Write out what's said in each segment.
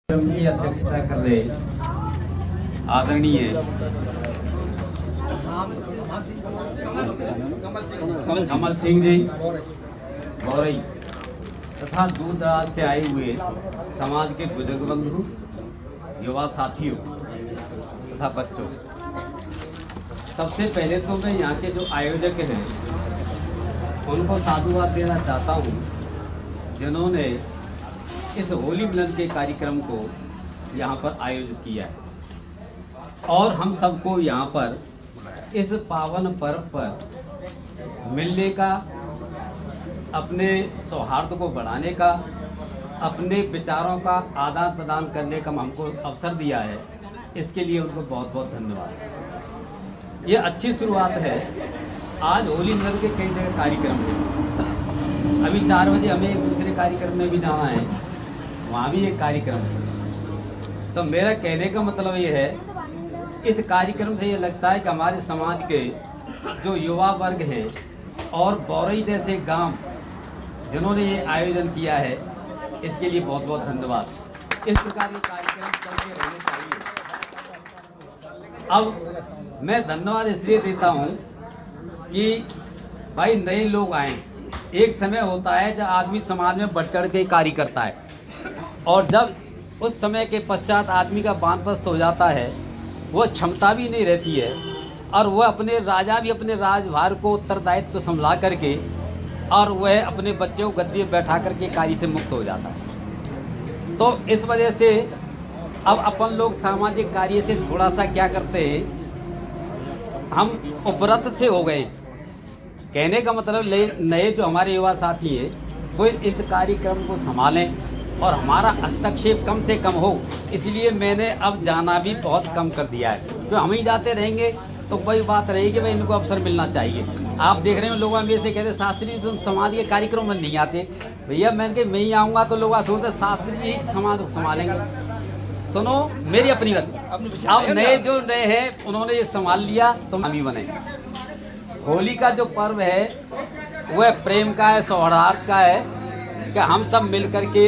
की अध्यक्षता कर रहे आदरणीय कमल सिंह जी गौरई तथा दूर दराज से आए हुए समाज के बुजुर्ग बंधु, युवा साथियों तथा बच्चों, सबसे पहले तो मैं यहाँ के जो आयोजक हैं उनको साधुवाद देना चाहता हूँ, जिन्होंने इस होली मिलन के कार्यक्रम को यहाँ पर आयोजित किया है और हम सबको यहाँ पर इस पावन पर्व पर मिलने का, अपने सौहार्द को बढ़ाने का, अपने विचारों का आदान प्रदान करने का हमको अवसर दिया है। इसके लिए उनको बहुत बहुत धन्यवाद। ये अच्छी शुरुआत है। आज होली मिलन के कई जगह कार्यक्रम हैं। अभी 4 बजे हमें एक दूसरे कार्यक्रम में भी जाना है, वहाँ भी एक कार्यक्रम है। तो मेरा कहने का मतलब ये है, इस कार्यक्रम से ये लगता है कि हमारे समाज के जो युवा वर्ग हैं और बौरई जैसे गांव जिन्होंने ये आयोजन किया है, इसके लिए बहुत बहुत धन्यवाद। इस प्रकार के कार्यक्रम चलते रहने चाहिए। अब मैं धन्यवाद इसलिए देता हूँ कि भाई नए लोग आए। एक समय होता है जब आदमी समाज में बढ़ चढ़ के कार्य करता है, और जब उस समय के पश्चात आदमी का वानप्रस्थ हो जाता है, वह क्षमता भी नहीं रहती है और वह अपने राजा भी अपने राजभार को उत्तरदायित्व तो संभाला करके और वह अपने बच्चे को गद्दी में बैठा करके कार्य से मुक्त हो जाता है। तो इस वजह से अब अपन लोग सामाजिक कार्य से थोड़ा सा क्या करते हैं, हम उपरत से हो गए। कहने का मतलब नए जो हमारे युवा साथी हैं वो इस कार्यक्रम को संभालें और हमारा हस्तक्षेप कम से कम हो। इसलिए मैंने अब जाना भी बहुत कम कर दिया है। तो हम ही जाते रहेंगे तो वही बात रहेगी कि भाई इनको अवसर मिलना चाहिए। आप देख रहे हो लोग मेरे से कहते शास्त्री जी समाज के कार्यक्रम में नहीं आते। भैया मैंने मैं ही आऊँगा तो लोग सोचते शास्त्री जी ही समाज को संभालेंगे। सुनो मेरी अपनी बात, अब नए जो नए हैं उन्होंने ये संभाल लिया तो हम ही बने। होली का जो पर्व है वह प्रेम का है, सौहार्द का है कि हम सब मिल करके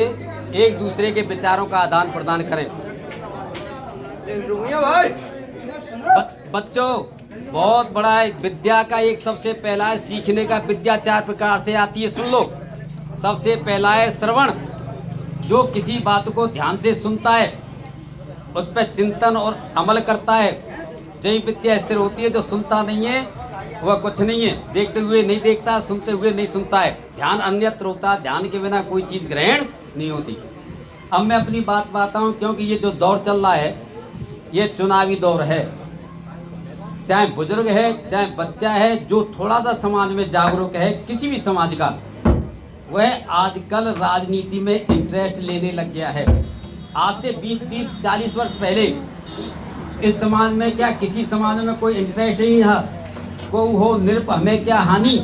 एक दूसरे के विचारों का आदान प्रदान करें। बच्चों बहुत बड़ा है, विद्या का एक सबसे पहला है सीखने का। विद्या 4 प्रकार से आती है, सुन लो। सबसे पहला है श्रवण, जो किसी बात को ध्यान से सुनता है, उस पर चिंतन और अमल करता है, यही विद्या स्थिर होती है। जो सुनता नहीं है वह कुछ नहीं है, देखते हुए नहीं देखता, सुनते हुए नहीं सुनता है। ध्यान अन्यत्र होता है, ध्यान के बिना कोई चीज़ ग्रहण नहीं होती। अब मैं अपनी बात बताता हूँ, क्योंकि ये जो दौर चल रहा है ये चुनावी दौर है। चाहे बुजुर्ग है चाहे बच्चा है, जो थोड़ा सा समाज में जागरूक है किसी भी समाज का, वह आजकल राजनीति में इंटरेस्ट लेने लग गया है। आज से 20, 30, 40 वर्ष पहले इस समाज में क्या किसी समाज में कोई इंटरेस्ट नहीं था। को हो निरप हमें क्या हानि,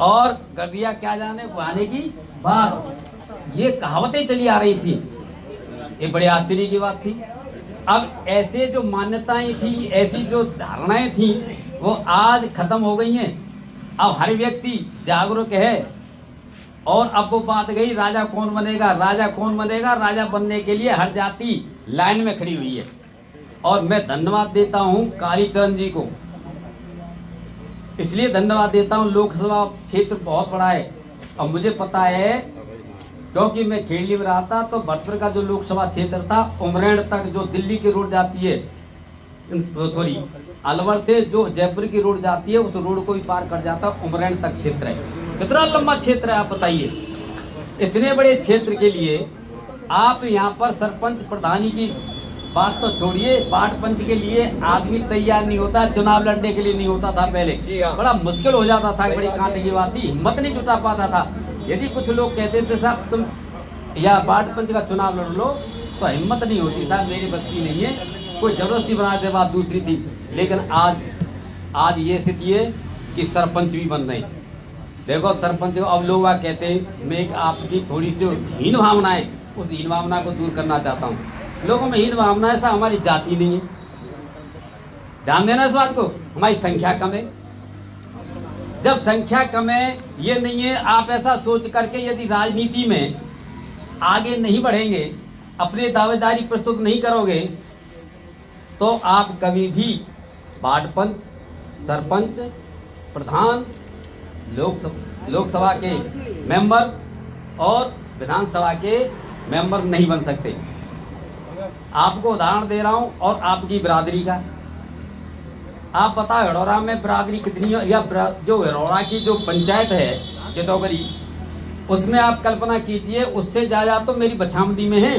और गड्डिया क्या जाने बहाने की बात, ये कहावतें चली आ रही थी। ये बड़े आश्चर्य की बात थी। अब ऐसे जो मान्यताएं थी, ऐसी जो धारणाएं थी, वो आज खत्म हो गई हैं। अब हर व्यक्ति जागरूक है और अब वो बात गई राजा कौन बनेगा, राजा कौन बनेगा। राजा बनने के लिए हर जाति लाइन में खड़ी हुई है। और मैं धन्यवाद देता हूं कालीचरण जी को, इसलिए धन्यवाद देता हूं, लोकसभा क्षेत्र बहुत बड़ा है और मुझे पता है क्योंकि मैं खेड़ी में रहा था। तो भरतपुर का जो लोकसभा क्षेत्र था, उमरेण तक जो दिल्ली की रोड जाती है, सॉरी अलवर से जो जयपुर की रोड जाती है, उस रोड को भी पार कर जाता है, उमरेण तक क्षेत्र है। कितना लंबा क्षेत्र है आप बताइए। इतने बड़े क्षेत्र के लिए आप यहाँ पर सरपंच प्रधानी की बात तो छोड़िए, वार्ड पंच के लिए आदमी तैयार नहीं होता, चुनाव लड़ने के लिए नहीं होता था। पहले बड़ा मुश्किल हो जाता था, बड़ी कांटे की बात थी, हिम्मत नहीं जुटा पाता था। यदि कुछ लोग कहते थे साहब तुम या वार्ड पंच का चुनाव लड़ लो, तो हिम्मत नहीं होती साहब मेरी बस की नहीं है, कोई जबरदस्ती बना दे, बात दूसरी थी। लेकिन आज ये स्थिति है कि सरपंच भी बन रहे। देखो सरपंच अब लोग कहते हैं, मैं आपकी थोड़ी सी हीन भावना है, उस हीन भावना को दूर करना चाहता हूँ। लोगों में हीन भावना ऐसा हमारी जाति नहीं है, ध्यान देना इस बात को। हमारी संख्या कम है, जब संख्या कम है, ये नहीं है आप ऐसा सोच करके यदि राजनीति में आगे नहीं बढ़ेंगे, अपने दावेदारी प्रस्तुत नहीं करोगे, तो आप कभी भी वार्ड पंच, सरपंच, प्रधान, लोकसभा के मेंबर और विधानसभा के मेंबर नहीं बन सकते। आपको उदाहरण दे रहा हूं और आपकी बिरादरी का। आप बताओ हड़ौरा में बिरादरी कितनी है, या जो हड़ौरा की जो पंचायत है चितौगरी, उसमें आप कल्पना कीजिए उससे ज़्यादा तो मेरी बछामदी में है।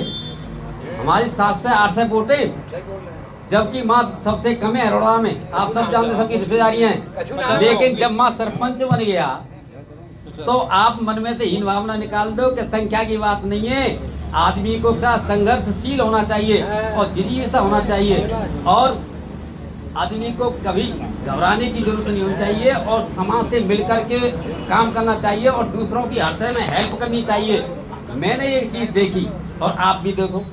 हमारी 7 से 8 वोटें, जबकि माँ सबसे कम है हड़ौरा में। आप सब जानते, सबकी रिश्तेदारी हैं। लेकिन जब माँ सरपंच बन गया तो आप मन में से हीन भावना निकाल दो कि संख्या की बात नहीं है। आदमी को साथ संघर्षशील होना चाहिए और जिजीविसा होना चाहिए, और आदमी को कभी घबराने की जरूरत नहीं होनी चाहिए, और समाज से मिलकर के काम करना चाहिए और दूसरों की हर समय में हेल्प करनी चाहिए। मैंने एक चीज़ देखी और आप भी देखो,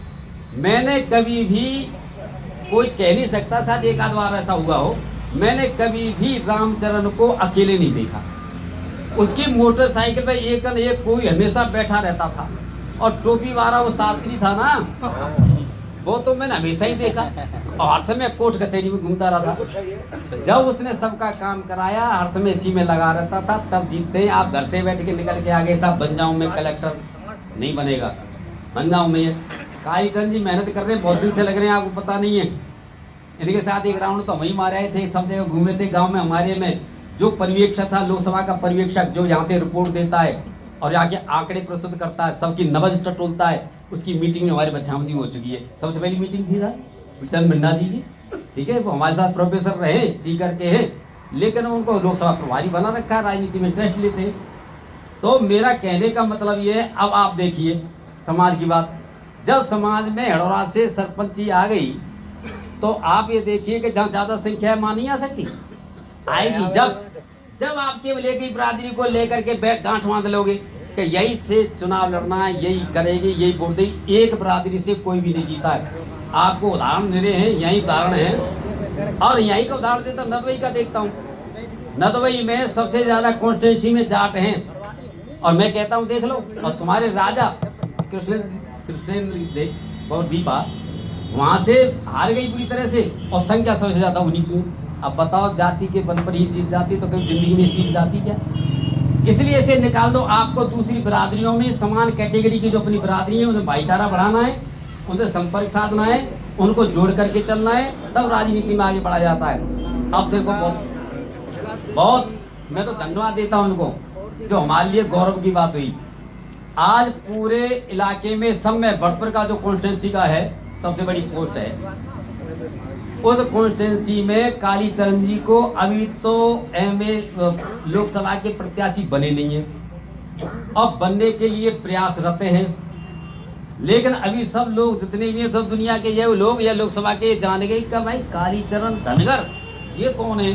मैंने कभी भी, कोई कह नहीं सकता, शायद एक आध बार ऐसा हुआ हो, मैंने कभी भी रामचरण को अकेले नहीं देखा। उसकी मोटरसाइकिल पे एक न एक कोई हमेशा बैठा रहता था, और टोपी वाला वो शास्त्री था ना, वो तो मैंने हमेशा ही देखा, और हर समय कोर्ट कचहरी में घूमता रहा था। जब उसने सबका काम कराया, हर समय इसी में लगा रहता था, तब जीतते हैं। आप घर से बैठ के निकल के आगे साहब बन जाऊं मैं कलेक्टर, नहीं बनेगा। बन जाऊं मैं, कालीचंद जी मेहनत कर रहे हैं, बहुत दिन से लग रहे हैं, आपको पता नहीं है। इनके साथ एक राउंड तो हम ही मारे आए थे, सब जगह घूमे थे गाँव में। हमारे में जो पर्यवेक्षक था, लोकसभा का पर्यवेक्षक, जो यहाँ से रिपोर्ट देता है और आके आंकड़े प्रस्तुत करता है, सबकी नब्ज टटोलता है, उसकी मीटिंग में हमारे बछामदी हो चुकी है। सबसे पहली मीटिंग थी ना चंद मिन्ना जी की, ठीक है। वो हमारे साथ प्रोफेसर रहे, सीकर के हैं, लेकिन उनको लोकसभा प्रभारी बना रखा है, राजनीति में इंटरेस्ट लेते हैं। तो मेरा कहने का मतलब ये है, अब आप देखिए समाज की बात, जब समाज में हड़ौरा से सरपंची आ गई, तो आप ये देखिए कि जहाँ ज़्यादा संख्या है, मां नहीं आ सकती, आएगी जब आप केवल एक ही बिरादरी को लेकर के बैठ गांठ बांध लोगे कि यही से चुनाव लड़ना है, यही करेगी, यही वोट देगी। एक बिरादरी से कोई भी नहीं जीता है। आपको उदाहरण दे रहे हैं, यही उदाहरण है, और यही का उदाहरण देता हूँ, नदवई का देखता हूँ। नदवई में सबसे ज़्यादा कॉन्स्टिट्यूंसी में जाट हैं, और मैं कहता हूँ देख लो, और तुम्हारे राजा कृष्णेंद्र और दीपा वहाँ से हार गई पूरी तरह से, और संख्या सबसे ज़्यादा उन्हीं की। अब बताओ, जाति के बल पर ही जीत जाती तो कभी जिंदगी में सीख जाती क्या? इसलिए इसे निकाल दो। आपको दूसरी बिरादरियों में समान कैटेगरी की जो अपनी बिरादरी है, उन्हें भाईचारा बढ़ाना है, उनसे संपर्क साधना है, उनको जोड़ करके चलना है, तब राजनीति में आगे बढ़ा जाता है। अब देखो, बहुत मैं तो धन्यवाद देता हूँ उनको, जो हमारे लिए गौरव की बात हुई। आज पूरे इलाके में सब में भरतपुर का जो कॉन्स्टिट्यूंसी का है, सबसे बड़ी पोस्ट है, उस कॉन्स्टिट्यूंसी में कालीचरण जी को अभी तो एमए लोकसभा के प्रत्याशी बने नहीं हैं, अब बनने के लिए प्रयासरत हैं। लेकिन अभी सब लोग जितने भी हैं, सब दुनिया के ये लोग या लोकसभा के जान गए कि भाई कालीचरण धनगर ये कौन है।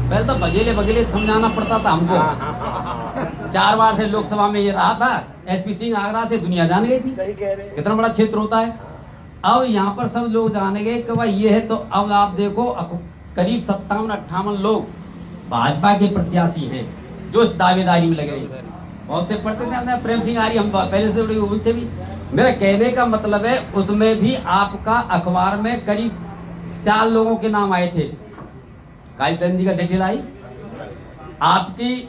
पहले तो बघेले समझाना पड़ता था हमको। 4 बार से लोकसभा में ये रहा था, एसपी सिंह आगरा से दुनिया जान गई थी, कितना बड़ा क्षेत्र होता है। अब यहाँ पर सब लोग जाने गए कि भाई ये है, तो अब आप देखो करीब 57-58 लोग भाजपा के प्रत्याशी हैं जो इस दावेदारी में लगे रहे। बहुत से पढ़ते थे, प्रेम सिंह आर्य हम पहले से जुड़े, उनसे भी। मेरा कहने का मतलब है, उसमें भी आपका अखबार में करीब 4 लोगों के नाम आए थे। कालीचंद जी का डिटेल आई, आपकी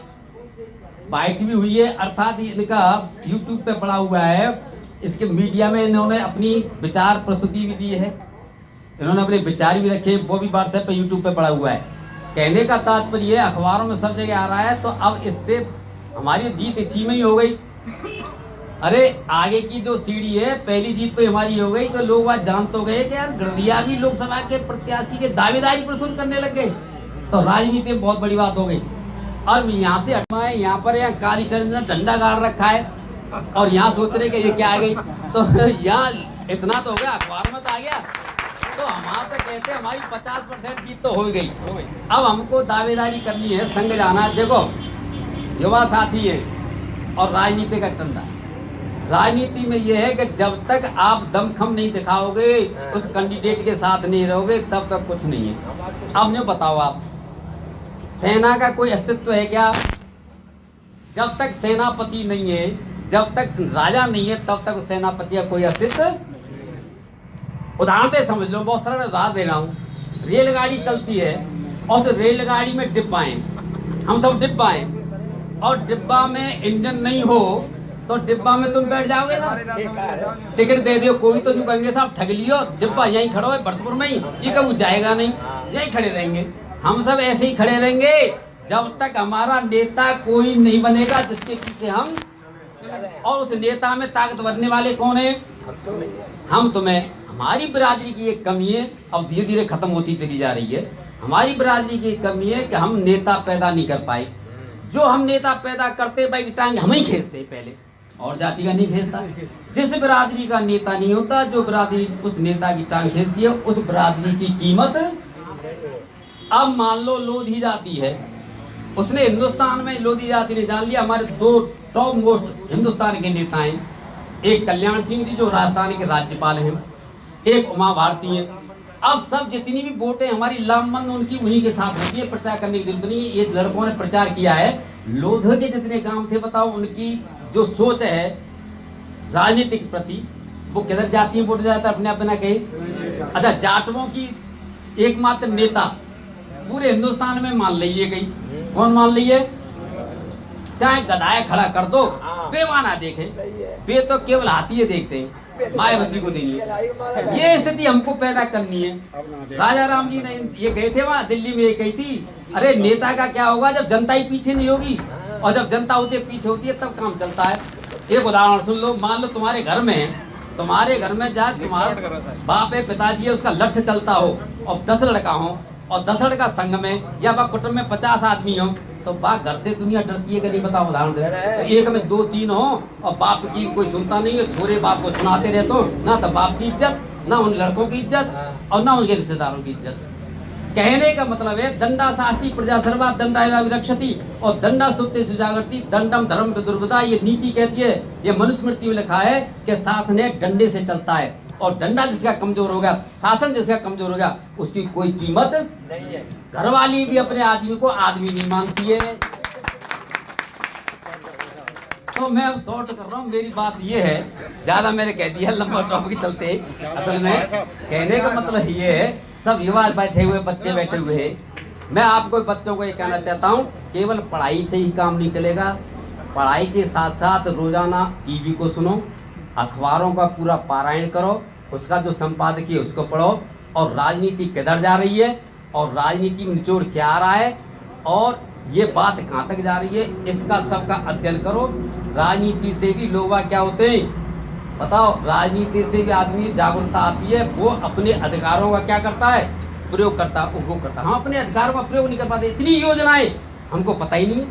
बाइट भी हुई है, अर्थात इनका यूट्यूब पे पड़ा हुआ है। इसके मीडिया में इन्होंने अपनी विचार प्रस्तुति भी दी है, इन्होंने अपने विचार भी रखे, वो भी व्हाट्सएप पे यूट्यूब पे पड़ा हुआ है। कहने का तात्पर्य है, अखबारों में सब जगह आ रहा है, तो अब इससे हमारी जीत इसी में ही हो गई। अरे आगे की जो सीढ़ी है, पहली जीत पे हमारी हो गई, तो लोग आज जान तो गए कि यार गढ़िया भी लोकसभा के प्रत्याशी के दावेदारी प्रस्तुत करने लग गए, तो राजनीति में बहुत बड़ी बात हो गई। और यहाँ से हटना है, यहाँ पर यहाँ कालीचरण ने डंडा गाड़ रखा है, और यहाँ सोच रहे कि ये क्या आ गई, तो यहाँ इतना तो हो गया, अखबार में तो आ गया। तो हमारा तो कहते हैं हमारी 50% जीत तो हो गई। अब हमको दावेदारी करनी है, संग जाना है। देखो युवा साथी है और राजनीति का टंडा। राजनीति में ये है कि जब तक आप दमखम नहीं दिखाओगे, उस कैंडिडेट के साथ नहीं रहोगे, तब तक कुछ नहीं है। अब नहीं बताओ, आप सेना का कोई अस्तित्व है क्या? जब तक सेनापति नहीं है, जब तक राजा नहीं है तब तक सेनापति का कोई अस्तित्व। उदाहरण से समझ लो, बहुत सरल उदाहरण दे रहा हूँ। रेलगाड़ी चलती है और उस रेलगाड़ी में डिब्बा है, हम सब डिब्बा हैं, और डिब्बा में इंजन नहीं हो तो डिब्बा में तुम बैठ जाओगे ना? टिकट दे दो कोई तो तुम कहेंगे साहब ठग लियो, डिब्बा यहीं खड़ो है भरतपुर में ही, ये कभी जाएगा नहीं, यहीं खड़े रहेंगे। हम सब ऐसे ही खड़े रहेंगे जब तक हमारा नेता कोई नहीं बनेगा जिसके पीछे हम, और उस नेता में ताकत भरने वाले कौन है? हम तुम्हें। हमारी बिरादरी की एक कमी है, अब धीरे धीरे खत्म होती चली जा रही है। हमारी बिरादरी की कमी है कि हम नेता पैदा नहीं कर पाए। जो हम नेता पैदा करते भाई टांग हम ही खींचते पहले, और जाति का नहीं खींचता। जिस बिरादरी का नेता नहीं होता, जो बिरादरी उस नेता की टांग खींचती है, उस बिरादरी की कीमत। अब मान लो लोधी जाति है, उसने हिंदुस्तान में लोधी जाति ने जान लिया। हमारे दो टॉप मोस्ट हिंदुस्तान के नेता हैं, एक कल्याण सिंह जी जो राजस्थान के राज्यपाल हैं, एक उमा भारती हैं। अब सब जितनी भी वोटें हमारी लामबंद उनकी उन्हीं के साथ होती है, प्रचार करने की जरूरत नहीं है। ये लड़कों ने प्रचार किया है। लोधी के जितने गांव थे बताओ, उनकी जो सोच है राजनीतिक प्रति, वो किधर जाती है वोट जाता है अपने आप ना कहे। अच्छा, जाटवों की एकमात्र नेता पूरे हिंदुस्तान में मान लीजिए गई, कौन मान लीजिए? चाहे गधाए खड़ा कर दो, बेवाना देखे, बे तो केवल हाथी देखते हैं, मायावती को देनी है। ये स्थिति हमको पैदा करनी है। राजा राम जी ने ये गए थे वहाँ दिल्ली में, ये कही थी, अरे नेता का क्या होगा जब जनता ही पीछे नहीं होगी, और जब जनता होती है पीछे होती है तब काम चलता है। एक उदाहरण सुन लो, मान लो तुम्हारे घर में जा तुम्हारा बाप है, पिताजी है, उसका लठ चलता हो और 10 लड़का हो, और 10 लड़का संग में या बा कुटुंब में 50 आदमी हो, तो बाप घर से दुनिया डरती है कि नहीं? बताओ उदाहरण दे। तो एक में 2-3 हो और बाप की कोई सुनता नहीं है, छोरे बाप को सुनाते रहते हो, ना तो बाप की इज्जत, ना उन लड़कों की इज्जत, और ना उनके रिश्तेदारों की इज्जत। कहने का मतलब है दंडा शास्ति प्रजा सर्वा दंडा विरक्षति, और दंडा सुप्ते सुजागरति दंडम धर्म विदुर्बदा। ये नीति कहती है, ये मनुस्मृति में लिखा है कि शासन है डंडे से चलता है, और डंडा जिसका कमजोर हो गया, शासन जिसका कमजोर हो गया, उसकी कोई कीमत नहीं है। घरवाली भी अपने आदमी को आदमी नहीं मानती है। तो मैं अब शॉर्ट कर रहा हूँ, मेरी बात ये है, ज्यादा मैंने कह दिया लंबा टॉपिक चलते। असल में कहने का मतलब ये है, सब युवा बैठे हुए, बच्चे बैठे हुए हैं। मैं आपको बच्चों को ये कहना चाहता हूँ, केवल पढ़ाई से ही काम नहीं चलेगा। पढ़ाई के साथ साथ रोजाना टीवी को सुनो, अखबारों का पूरा पारायण करो, उसका जो संपादकीय उसको पढ़ो, और राजनीति किधर जा रही है और राजनीति में निचोड़ क्या आ रहा है और ये बात कहाँ तक जा रही है, इसका सबका अध्ययन करो। राजनीति से भी लोग क्या होते हैं बताओ? राजनीति से भी आदमी जागरूकता आती है, वो अपने अधिकारों का क्या करता है? प्रयोग करता है, उपभोग करता है। हम अपने अधिकारों का प्रयोग नहीं कर पाते, इतनी योजनाएं हमको पता ही नहीं,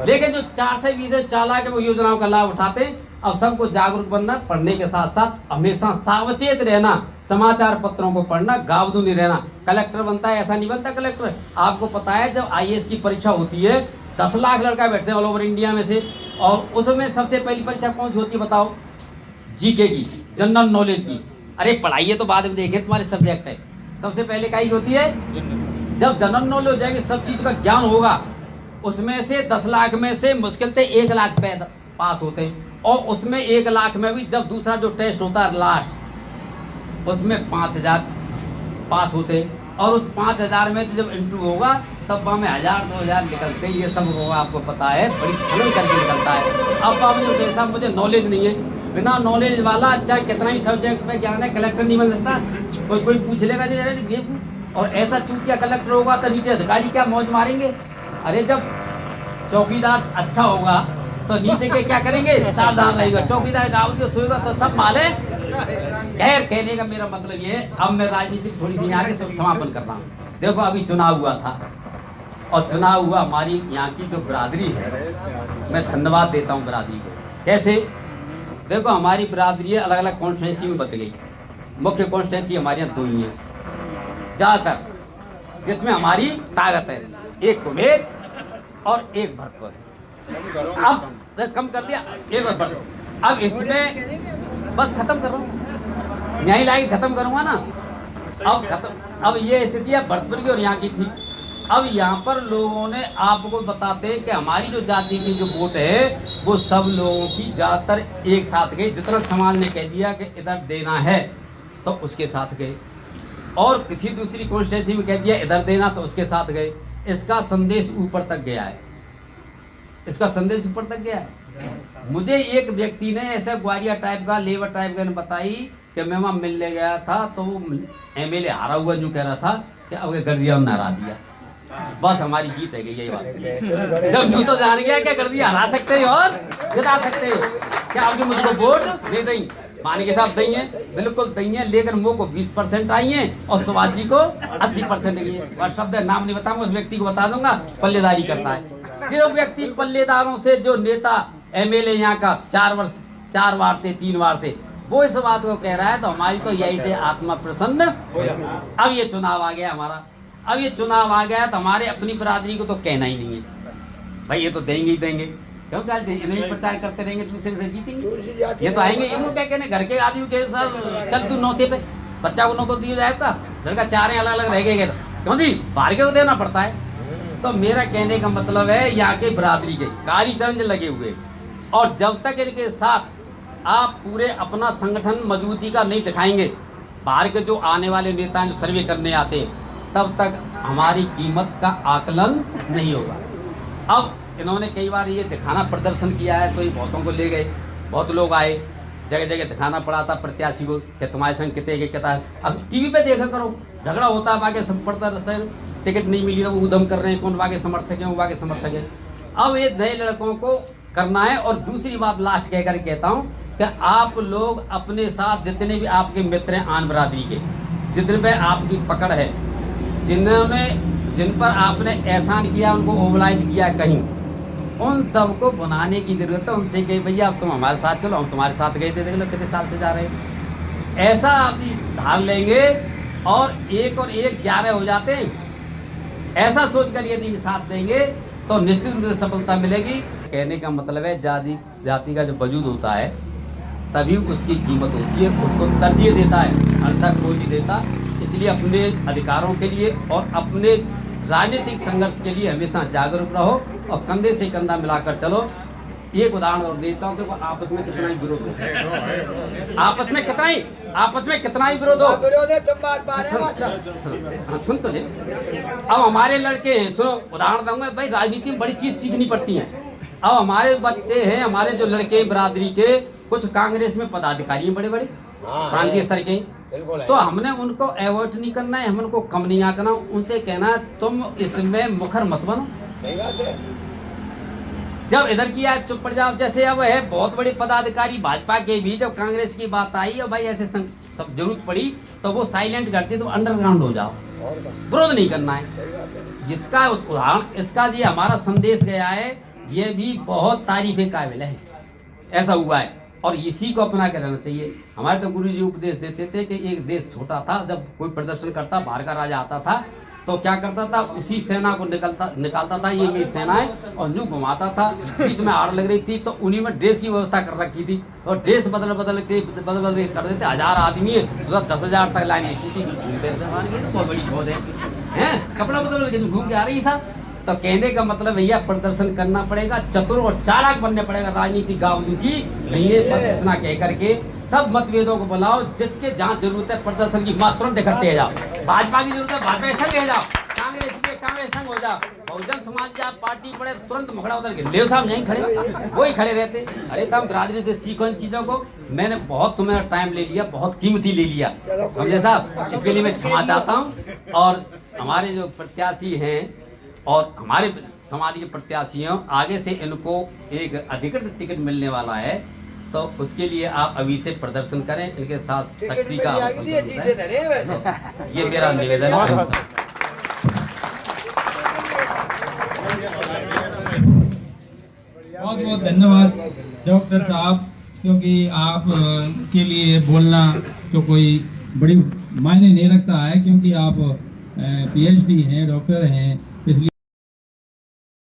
लेकिन जो 4 से 20 चालाक है वो योजनाओं का लाभ उठाते हैं। अब सबको जागरूक बनना, पढ़ने के साथ साथ हमेशा सावचेत रहना, समाचार पत्रों को पढ़ना, गावदू नहीं रहना। कलेक्टर बनता है ऐसा नहीं बनता कलेक्टर। आपको पता है जब IAS की परीक्षा होती है 10 लाख लड़का बैठते हैं ऑल ओवर इंडिया में से, और उसमें सबसे पहली परीक्षा कौन सी होती है बताओ? GK की, जनरल नॉलेज की। अरे पढ़ाइए तो बाद में देखें, तुम्हारे सब्जेक्ट है। सबसे पहले क्या होती है? जब जनरल नॉलेज हो जाएगी, सब चीज़ का ज्ञान होगा, उसमें से 10 लाख में से मुश्किल से 1 लाख पास होते हैं, और उसमें 1 लाख में भी जब दूसरा जो टेस्ट होता है लास्ट, उसमें 5000 पास होते हैं, और उस 5000 में तो जब इंटरव्यू होगा तब हमें 1000-2000 निकलते हैं। ये सब आपको पता है, बड़ी छलन करके निकलता है। अब बाबू जैसा मुझे नॉलेज नहीं है, बिना नॉलेज वाला चाहे कितना भी सब्जेक्ट में ज्ञान है, कलेक्टर नहीं बन सकता। कोई पूछ लेगा जी ये, और ऐसा चूतिया कलेक्टर होगा तो नीचे अधिकारी क्या मौज मारेंगे। अरे जब चौकीदार अच्छा होगा तो नीचे के क्या करेंगे? सावधान रहेगा। चौकीदार गाँव के सोएगा तो सब माले। खैर, कहने का मेरा मतलब ये है, अब मैं राजनीति थोड़ी सी यहाँ के समापन कर रहा हूँ। देखो अभी चुनाव हुआ था, और चुनाव हुआ, हमारी यहाँ की जो बिरादरी है, मैं धन्यवाद देता हूँ बिरादरी को। कैसे? देखो हमारी बिरादरी अलग अलग कॉन्स्टिट्यूंसी में बच गई। मुख्य कॉन्स्टिट्यूंसी हमारे यहाँ 2 ही है ज़्यादातर, जिसमें हमारी ताकत है, एक कुमेर और एक भरतपुर। अब कम कर दिया, एक और भरतपुर। अब इसमें बस खत्म कर रहा हूँ, यहीं लाके खत्म करूँगा ना। अब खत्म, अब ये स्थिति है भरतपुर की और यहाँ की थी। अब यहाँ पर लोगों ने आपको बताते हैं कि हमारी जो जाति की जो वोट है वो सब लोगों की ज़्यादातर एक साथ गए। जितना समाज ने कह दिया कि इधर देना है तो उसके साथ गए, और किसी दूसरी कॉन्स्टिट्यूंसी में कह दिया इधर देना तो उसके साथ गए। इसका संदेश ऊपर तक गया है, इसका संदेश ऊपर तक गया है। मुझे एक व्यक्ति ने ऐसा ग्वालियर टाइप का, लेबर टाइप का ने बताई कि मैं वहाँ मिलने गया था तो वो एमएलए हारा हुआ जो कह रहा था कि अब गडरिया ने हरा दिया, बस हमारी जीत है यही बात। जब यूँ तो जान गया क्या गडरिया हरा सकते हो और जिता सकते हो क्या, अब जो मुझको वोट दे दें माने के साथ देंगे, बिल्कुल देंगे, लेकिन मुँह को 20% आई है और सुभाष जी को 80% आई है। और शब्द नाम नहीं बताऊंगा, उस व्यक्ति को बता दूंगा, पल्लेदारी करता है। जो व्यक्ति पल्लेदारों से, जो नेता एमएलए यहाँ का 4 बार थे 3 बार थे, वो इस बात को कह रहा है तो हमारी तो यही से आत्मा प्रसन्न। अब ये चुनाव आ गया हमारा, अब ये चुनाव आ गया तो हमारे अपनी बरादरी को तो कहना ही नहीं है भाई, ये तो देंगे ही देंगे, क्यों नहीं प्रचार करते रहेंगे दूसरे से जीतेंगे। ये तो आएंगे, इनको क्या कहने, घर के आदमी के सर चल तू नौते पे, बच्चा को नौतो दिया जाएगा, लड़का 4 अलग अलग रह गए तो क्यों जी बाहर के को देना पड़ता है। तो मेरा कहने का मतलब है यहाँ के बरादरी के कार्यचरण लगे हुए, और जब तक इनके साथ आप पूरे अपना संगठन मजबूती का नहीं दिखाएंगे, बाहर के जो आने वाले नेता जो सर्वे करने आते हैं, तब तक हमारी कीमत का आकलन नहीं होगा। अब इन्होंने कई बार ये दिखाना प्रदर्शन किया है तो ये बहुतों को ले गए, बहुत लोग आए, जगह जगह दिखाना पड़ा था प्रत्याशी को कि तुम्हारे संग कितने के कितना। अब टीवी पे देखा करो, झगड़ा होता है, बाकी सब पड़ता सर टिकट नहीं मिली तो वो उधम कर रहे हैं, कौन बाकी समर्थक है, वो बाकी समर्थक है। अब ये नए लड़कों को करना है। और दूसरी बात लास्ट कहकर कहता हूँ कि आप लोग अपने साथ जितने भी आपके मित्र हैं आन बरादरी के, जितने पे आपकी पकड़ है, जिन पर आपने एहसान किया, उनको मोबिलाइज किया कहीं, उन सबको बनाने की जरूरत है। उनसे कही भैया अब तुम हमारे साथ चलो, हम तुम्हारे साथ गए थे, देख लो कितने साल से जा रहे हैं। ऐसा आप धार लेंगे और 1 और 1 11 हो जाते हैं, ऐसा सोचकर यदि साथ देंगे तो निश्चित रूप से सफलता मिलेगी। कहने का मतलब है जाति का जो वजूद होता है तभी उसकी कीमत होती है, उसको तरजीह देता है, अन्यथा कोई नहीं देता। इसलिए अपने अधिकारों के लिए और अपने राजनीतिक संघर्ष के लिए हमेशा जागरूक रहो और कंधे से कंधा मिलाकर चलो। एक उदाहरण और देता हूँ, देखो आपस में कितना ही विरोध हो, आपस में कितना ही विरोध हो, सुन तो ले। अब हमारे लड़के हैं, सुनो उदाहरण दूंगा भाई, राजनीति में बड़ी चीज सीखनी पड़ती है। अब हमारे बच्चे हैं, हमारे जो लड़के बरादरी के, कुछ कांग्रेस में पदाधिकारी हैं बड़े बड़े प्रांतीय स्तर के, तो हमने उनको अवॉइड नहीं करना है, हम उनको कम नहीं आंकना, उनसे कहना है तुम इसमें मुखर मत बनो, जब इधर की आप चुप पड़ जाओ। जैसे अब है बहुत बड़े पदाधिकारी भाजपा के भी, जब कांग्रेस की बात आई और भाई ऐसे सब जरूरत पड़ी तो वो साइलेंट करते, तो अंडरग्राउंड हो जाओ, विरोध नहीं करना है। इसका उदाहरण, इसका ये हमारा संदेश गया है, ये भी बहुत तारीफे काबिल है, ऐसा हुआ है और इसी को अपना के रहना चाहिए। हमारे तो गुरु जी उपदेश देते थे कि एक देश छोटा था, जब कोई प्रदर्शन करता, बाहर का राजा आता था तो क्या करता था, उसी सेना को निकालता था, ये मेरी सेना है, और यूँ घुमाता था, बीच में आड़ लग रही थी तो उन्हीं में ड्रेस की व्यवस्था कर रखी थी, और ड्रेस बदल के कर देते। 1000 आदमी है, 10,000 तक लाइन नहीं, बहुत बड़ी बहुत है, कपड़ा बदल के घूम के आ रही साहब। तो कहने का मतलब भैया प्रदर्शन करना पड़ेगा, चतुर और चालाक बनने पड़ेगा, राजनीति गाँव की नहीं है। बस इतना कह करके सब मतभेदों को बुलाओ, जिसके जहाँ जरूरत है प्रदर्शन की मात्रा दिखाते जाओ। भाजपा की जरूरत है भाजपा संग हो जाओ, कांग्रेस के कांग्रेस संग हो जाओ, बहुजन समाज की पार्टी पड़े तुरंत मुखड़ा उधर के लेव साहब नहीं खड़े, वही खड़े रहते। अरे तुम बरादरी से सीखो इन चीजों को। मैंने बहुत तुम्हारा टाइम ले लिया, बहुत कीमती ले लिया, समझे साहब, इसके लिए मैं क्षमा चाहता हूँ। और हमारे जो प्रत्याशी हैं और हमारे समाज के प्रत्याशी हैं, आगे से इनको एक अधिकृत टिकट मिलने वाला है, तो उसके लिए आप अभी से प्रदर्शन करें, इनके साथ शक्ति का ये मेरा निवेदन है। बहुत बहुत धन्यवाद डॉक्टर साहब, क्योंकि आप के लिए बोलना तो कोई बड़ी मायने नहीं रखता है, क्योंकि आप PhD हैं, डॉक्टर हैं,